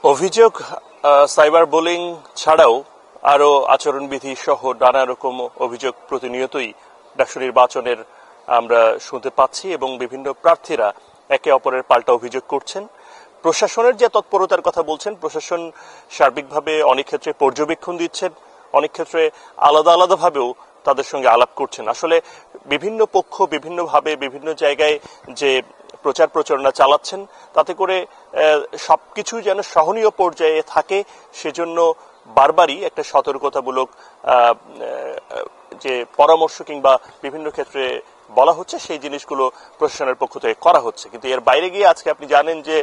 অভিযোগ cyber bullying ছাড়াও আরো আচরণবিধি সহ নানা রকম অভিযোগ প্রতিনিয়তই ডাকসু নির্বাচনের আমরা শুনতে পাচ্ছি এবং বিভিন্ন প্রার্থীরা একে অপরের পাল্টা অভিযোগ করছেন। প্রশাসনের যে তৎপরতার কথা বলছেন, প্রশাসন সার্বিকভাবে অনেক ক্ষেত্রে পর্যবেক্ষণ দিচ্ছেন, অনেক ক্ষেত্রে আলাদা আলাদাভাবেও তাদের সঙ্গে আলাপ করছেন। আসলে বিভিন্ন পক্ষ বিভিন্নভাবে বিভিন্ন জায়গায় যে প্রচার প্রচারণা চালাচ্ছেন, তাতে করে সবকিছু যেন সহনীয় পর্যায়ে থাকে, সেজন্য বারবারই একটা সতর্কতামূলক যে পরামর্শ কিংবা বিভিন্ন ক্ষেত্রে বলা হচ্ছে, সেই জিনিসগুলো প্রশাসনের পক্ষ থেকে করা হচ্ছে। কিন্তু এর বাইরে গিয়ে আজকে আপনি জানেন যে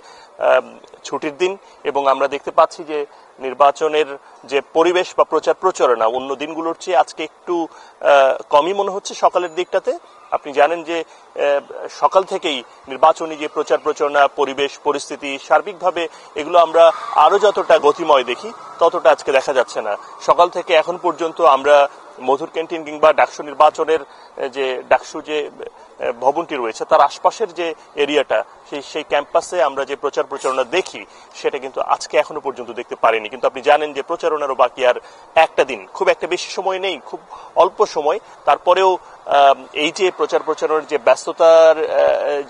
ছুটির দিন এবং আমরা দেখতে পাচ্ছি যে নির্বাচনের যে পরিবেশ বা প্রচার প্রচারণা অন্য দিনগুলোর চেয়ে আজকে একটু কমই মনে হচ্ছে সকালের দিকটাতে। আপনি জানেন যে সকাল থেকেই নির্বাচনী যে প্রচার প্রচারণা, পরিবেশ পরিস্থিতি সার্বিকভাবে এগুলো আমরা আরো যতটা গতিময় দেখি ততটা আজকে দেখা যাচ্ছে না। সকাল থেকে এখন পর্যন্ত আমরা মধুর ক্যান্টিন কিংবা ডাকসু নির্বাচনের যে ডাকসু যে ভবনটি রয়েছে তার আশপাশের যে এরিয়াটা, সেই ক্যাম্পাসে আমরা যে প্রচার প্রচারণা দেখি সেটা কিন্তু আজকে এখনো পর্যন্ত দেখতে পারিনি। কিন্তু আপনি জানেন যে প্রচারণারও বাকি আর একটা দিন, খুব একটা বেশি সময় নেই, খুব অল্প সময়। তারপরেও এই যে প্রচার প্রচারণার যে ব্যস্ততার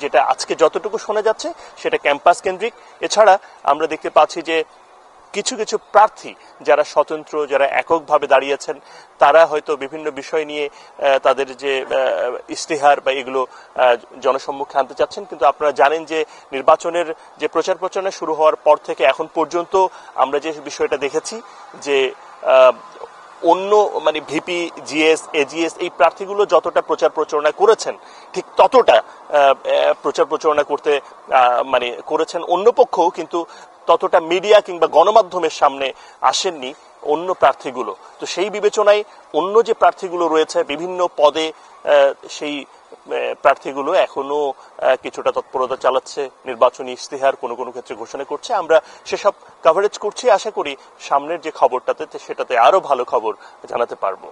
যেটা আজকে যতটুকু শোনা যাচ্ছে সেটা ক্যাম্পাস কেন্দ্রিক। এছাড়া আমরা দেখতে পাচ্ছি যে কিছু কিছু প্রার্থী যারা স্বতন্ত্র, যারা এককভাবে দাঁড়িয়েছেন, তারা হয়তো বিভিন্ন বিষয় নিয়ে তাদের যে ইশতেহার বা এগুলো জনসম্মুখে আনতে চাচ্ছেন। কিন্তু আপনারা জানেন যে নির্বাচনের যে প্রচার প্রচারণা শুরু হওয়ার পর থেকে এখন পর্যন্ত আমরা যে বিষয়টা দেখেছি যে অন্য মানে ভিপি, জিএস, এজিএস এই প্রার্থীগুলো যতটা প্রচার প্রচারণা করেছেন ঠিক ততটা প্রচার প্রচারণা করতে মানে করেছেন অন্য পক্ষও, কিন্তু ততটা মিডিয়া কিংবা গণমাধ্যমের সামনে আসেননি অন্য প্রার্থীগুলো। তো সেই বিবেচনায় অন্য যে প্রার্থীগুলো রয়েছে বিভিন্ন পদে, সেই প্রার্থীগুলো এখনো কিছুটা তৎপরতা চালাচ্ছে, নির্বাচনী ইশতেহার কোনো কোনো ক্ষেত্রে ঘোষণা করছে। আমরা সেসব কভারেজ করছি, আশা করি সামনের যে খবরটাতে সেটাতে আরো ভালো খবর জানাতে পারবো।